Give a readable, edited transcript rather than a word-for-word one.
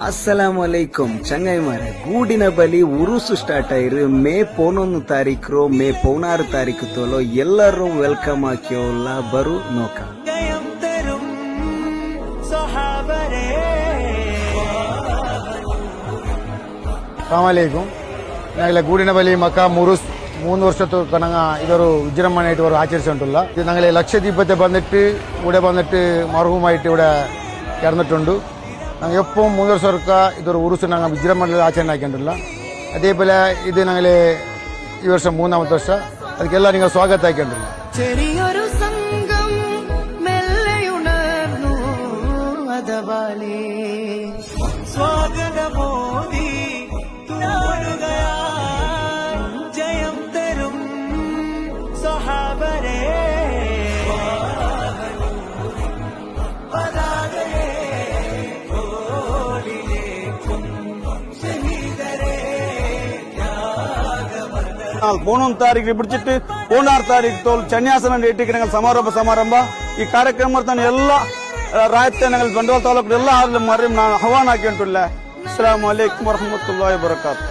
ಅಸ್ಸಲಾಂ ಅಲೈಕುಂ ಚಂಗಾಯಿಮಾರೆ ಗೂಡಿನ ಬಲಿ ಉರುಸು ಸ್ಟಾರ್ಟ್ ಆಯಿರು ಮೇ 11 ತಾರೀಕು ಮೇ 16 ತಾರೀಕು ತೋಲೋ ಎಲ್ಲರೂ ವೆಲ್ಕಮ್ ಹಾಕಿಯೋಲ್ಲ ಬರು ನೋಕ ಅಸ್ಸಲಾಮಲೈಕುಂ ഞങ്ങളെ ഗൂഡിന ബലി മക്ക മുറുസ് 3 വർഷത്തെ കണങ്ങ ഇതൊരു വിജൃംഭണമായിട്ട് ഒരു ആചരിച്ചിട്ടുള്ള ഇത് ഞങ്ങളെ ലക്ഷദ്വീപത്തെ വന്നിട്ട് ഇവിടെ വന്നിട്ട് മർഹൂമായിട്ട് ഇവിടെ കിടന്നിട്ടുണ്ട് ഞങ്ങൾ എപ്പോഴും 3 വർഷമൊക്കെ ഇതൊരു ഉറുസ് ഞങ്ങൾ വിജൃംഭണ ആചരണ ആക്കിയിട്ടുള്ള അതേപോലെ ഇത് ഞങ്ങളെ ഈ വർഷം 3ാമത്തെ വർഷം ಅದಕ್ಕೆಲ್ಲ നിങ്ങൾ സ്വാഗതം ആക്കിയിട്ടുള്ള ചെറിയൊരു സംഘം മെല്ലയുണർന്നു അതവാലേ സ്വാഗതമോദി ജയം തരും സ്വഹാബരേ ಮೂರನೇ ತಾರೀಕು ಬಿಡಿಸಿಟ್ಟು 16 ತಾರೀಕು ತೋಲ್ ಚನ್ಯಾಸನ ಇಟ್ಟಿಗೆ ഞങ്ങൾ ಸಮಾರಂಭ ಈ ಕಾರ್ಯಕ್ರಮ ಎಲ್ಲ ರಾಯತ್ತೆ ഞങ്ങൾ ಬಂಡವಾಳ ತಾಲೂಕು ಎಲ್ಲ ಮರಿ ಆಹ್ವಾನ ಹಾಕಿಂಟಿಲ್ಲ. ಅಸ್ಸಲಾಮು ಅಲೈಕುಂ ವರಹಮತುಲ್ಲಾಹಿ ವಬರಕಾತುಹು.